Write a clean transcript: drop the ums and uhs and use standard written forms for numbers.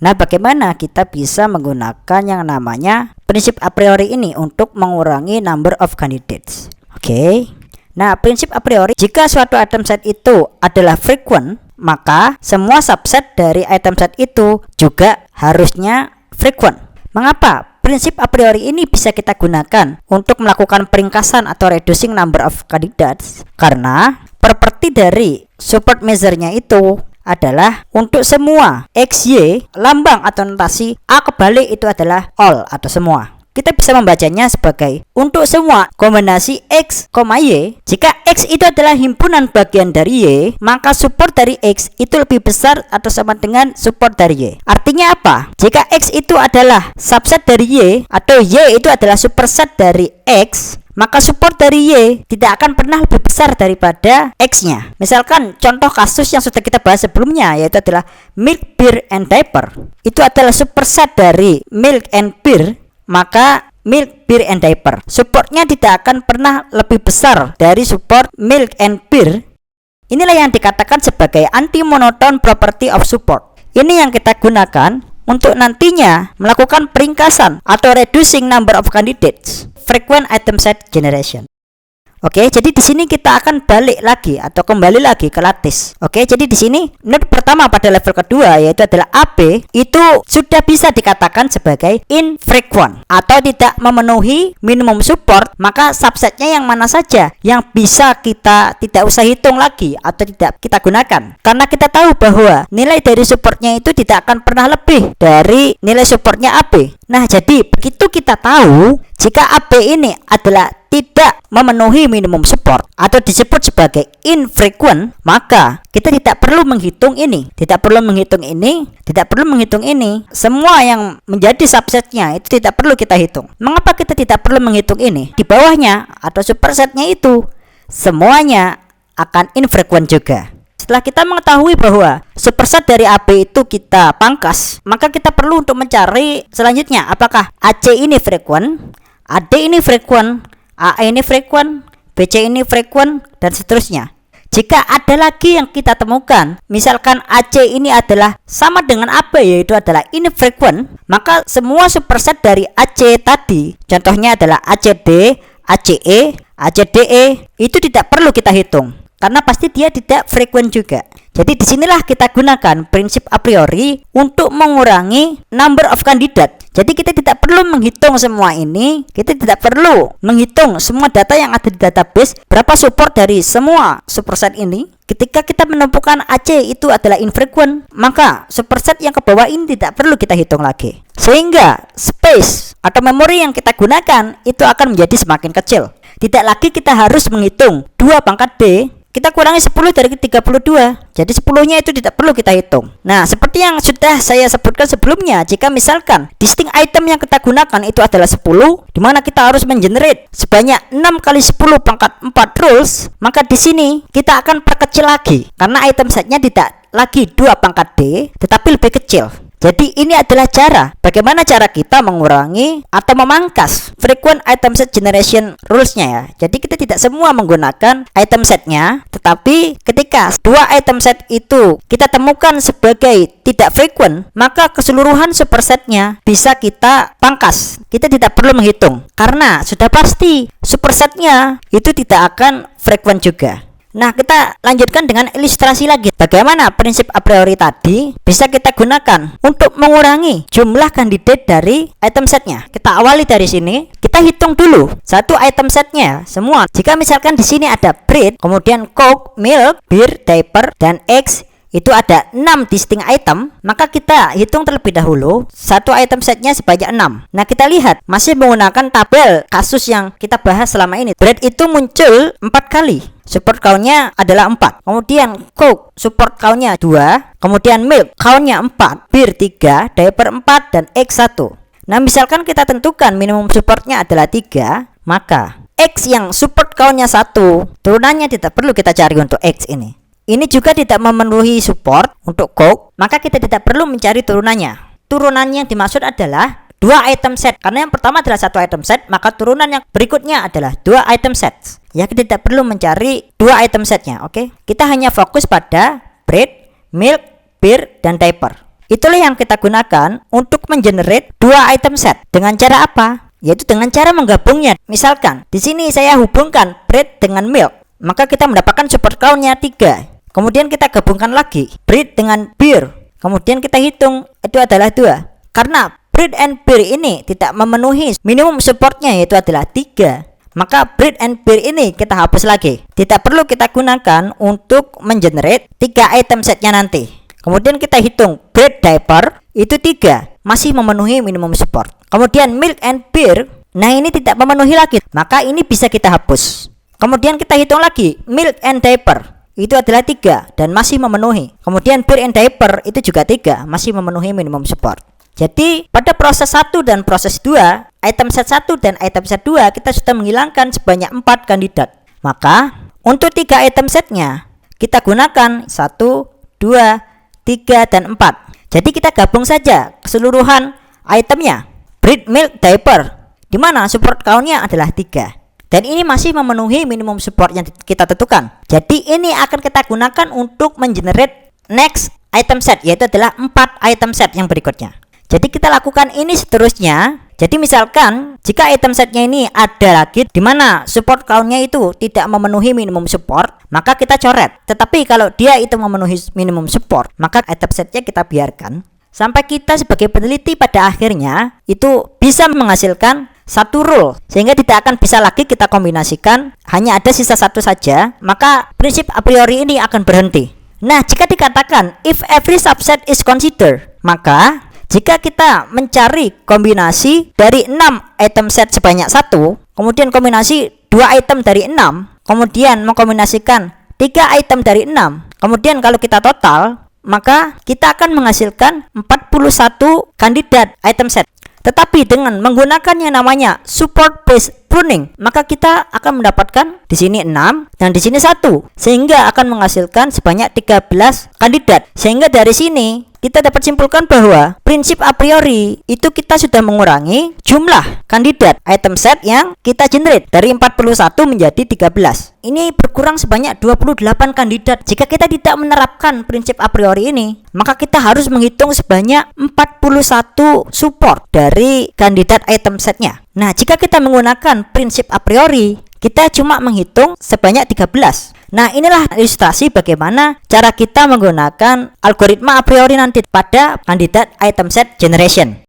Nah, bagaimana kita bisa menggunakan yang namanya prinsip a priori ini untuk mengurangi number of candidates? Oke. Nah, prinsip a priori, jika suatu item set itu adalah frequent, maka semua subset dari item set itu juga harusnya frequent. Mengapa? Prinsip a priori ini bisa kita gunakan untuk melakukan peringkasan atau reducing number of candidates, karena properti dari support measure-nya itu adalah untuk semua XY, lambang atau notasi A kebalik itu adalah all atau semua. Kita bisa membacanya sebagai untuk semua kombinasi X, Y, jika X itu adalah himpunan bagian dari Y, maka support dari X itu lebih besar atau sama dengan support dari Y. Artinya apa? Jika X itu adalah subset dari Y atau Y itu adalah superset dari X, maka support dari Y tidak akan pernah lebih besar daripada X-nya. Misalkan contoh kasus yang sudah kita bahas sebelumnya, yaitu adalah milk, beer, and diaper. Itu adalah superset dari milk and beer, maka milk, beer, and diaper supportnya tidak akan pernah lebih besar dari support milk and beer. Inilah yang dikatakan sebagai anti-monotone property of support. Ini yang kita gunakan untuk nantinya melakukan peringkasan atau reducing number of candidates frequent item set generation. Oke, jadi di sini kita akan balik lagi atau kembali lagi ke lattice. Oke, jadi di sini node pertama pada level kedua yaitu adalah AB itu sudah bisa dikatakan sebagai infrequent atau tidak memenuhi minimum support, maka subsetnya yang mana saja yang bisa kita tidak usah hitung lagi atau tidak kita gunakan. Karena kita tahu bahwa nilai dari supportnya itu tidak akan pernah lebih dari nilai supportnya AB. Nah, jadi begitu kita tahu jika AB ini adalah tidak memenuhi minimum support atau disebut sebagai infrequent, maka kita tidak perlu menghitung ini, tidak perlu menghitung ini. Semua yang menjadi subsetnya itu tidak perlu kita hitung. Mengapa kita tidak perlu menghitung ini? Di bawahnya atau supersetnya itu semuanya akan infrequent juga. Setelah kita mengetahui bahwa superset dari AB itu kita pangkas, maka kita perlu untuk mencari selanjutnya apakah AC ini frequent, AD ini frequent, AA ini frequent, BC ini frequent, dan seterusnya. Jika ada lagi yang kita temukan, misalkan AC ini adalah sama dengan AB yaitu adalah infrequent, maka semua superset dari AC tadi, contohnya adalah ACD, ACE, ACDE, itu tidak perlu kita hitung karena pasti dia tidak frequent juga. Jadi disinilah kita gunakan prinsip a priori untuk mengurangi number of candidate. Jadi kita tidak perlu menghitung semua ini, kita tidak perlu menghitung semua data yang ada di database, berapa support dari semua superset ini. Ketika kita menemukan AC itu adalah infrequent, maka superset yang ke bawah ini tidak perlu kita hitung lagi. Sehingga space atau memori yang kita gunakan itu akan menjadi semakin kecil. Tidak lagi kita harus menghitung 2 pangkat D, kita kurangi 10 dari 32. Jadi 10-nya itu tidak perlu kita hitung. Nah, seperti yang sudah saya sebutkan sebelumnya, jika misalkan distinct item yang kita gunakan itu adalah 10, di mana kita harus mengenerate sebanyak 6 kali 10 pangkat 4 rules, maka di sini kita akan perkecil lagi karena item setnya tidak lagi 2 pangkat D, tetapi lebih kecil. Jadi ini adalah bagaimana cara kita mengurangi atau memangkas frequent item set generation rules-nya ya. Jadi kita tidak semua menggunakan item setnya, tetapi ketika 2 item set itu kita temukan sebagai tidak frequent, maka keseluruhan supersetnya bisa kita pangkas. Kita tidak perlu menghitung karena sudah pasti supersetnya itu tidak akan frequent juga. Nah, kita lanjutkan dengan ilustrasi lagi. Bagaimana prinsip a priori tadi bisa kita gunakan untuk mengurangi jumlah kandidat dari item setnya. Kita awali dari sini. Kita hitung dulu satu item setnya semua. Jika misalkan di sini ada bread, kemudian coke, milk, beer, diaper, dan eggs, itu ada 6 distinct item, maka kita hitung terlebih dahulu satu item setnya sebanyak 6. Nah, kita lihat masih menggunakan tabel kasus yang kita bahas selama ini. Bread itu muncul 4 kali, support count-nya adalah 4. Kemudian coke support count-nya 2, kemudian milk count-nya 4, beer 3, diaper 4, dan egg 1. Nah, misalkan kita tentukan minimum supportnya adalah 3, maka X yang support count-nya 1, turunannya tidak perlu kita cari untuk X ini. Ini juga tidak memenuhi support untuk coke, maka kita tidak perlu mencari turunannya. Turunan yang dimaksud adalah 2 item set. Karena yang pertama adalah 1 item set, maka turunan yang berikutnya adalah 2 item sets. Ya, kita tidak perlu mencari 2 item setnya, oke? Kita hanya fokus pada bread, milk, beer, dan diaper. Itulah yang kita gunakan untuk mengenerate dua item set. Dengan cara apa? Yaitu dengan cara menggabungnya. Misalkan di sini saya hubungkan bread dengan milk, maka kita mendapatkan support count-nya 3. Kemudian kita gabungkan lagi bread dengan beer, kemudian kita hitung itu adalah 2. Karena bread and beer ini tidak memenuhi minimum supportnya yaitu adalah 3, maka bread and beer ini kita hapus lagi. Tidak perlu kita gunakan untuk mengenerate 3 item setnya nanti. Kemudian kita hitung bread diaper itu 3, masih memenuhi minimum support. Kemudian milk and beer, nah ini tidak memenuhi lagi, maka ini bisa kita hapus. Kemudian kita hitung lagi milk and diaper, itu adalah 3 dan masih memenuhi. Kemudian beer and diaper itu juga 3, masih memenuhi minimum support. Jadi pada proses 1 dan proses 2, item set 1 dan item set 2 kita sudah menghilangkan sebanyak 4 kandidat. Maka untuk 3 item setnya kita gunakan 1, 2, 3, dan 4. Jadi kita gabung saja keseluruhan itemnya bread, milk, diaper, dimana support count-nya adalah 3. Dan ini masih memenuhi minimum support yang kita tentukan. Jadi ini akan kita gunakan untuk mengenerate next item set, yaitu adalah 4 item set yang berikutnya. Jadi kita lakukan ini seterusnya. Jadi misalkan jika item setnya ini ada lagi di mana support count-nya itu tidak memenuhi minimum support, maka kita coret. Tetapi kalau dia itu memenuhi minimum support, maka item setnya kita biarkan sampai kita sebagai peneliti pada akhirnya itu bisa menghasilkan satu rule, sehingga tidak akan bisa lagi kita kombinasikan, hanya ada sisa satu saja, maka prinsip a priori ini akan berhenti. Nah, jika dikatakan if every subset is considered, maka jika kita mencari kombinasi dari 6 item set sebanyak 1, kemudian kombinasi 2 item dari 6, kemudian mengkombinasikan 3 item dari 6, kemudian kalau kita total, maka kita akan menghasilkan 41 kandidat item set. Tetapi dengan menggunakan yang namanya support based pruning, maka kita akan mendapatkan di sini 6 dan di sini 1, sehingga akan menghasilkan sebanyak 13 kandidat. Sehingga dari sini kita dapat simpulkan bahwa prinsip a priori itu kita sudah mengurangi jumlah kandidat item set yang kita generate dari 41 menjadi 13. Ini berkurang sebanyak 28 kandidat. Jika kita tidak menerapkan prinsip a priori ini, maka kita harus menghitung sebanyak 41 support dari kandidat item setnya. Nah, jika kita menggunakan prinsip a priori, kita cuma menghitung sebanyak 13. Nah, inilah ilustrasi bagaimana cara kita menggunakan algoritma a priori nanti pada kandidat item set generation.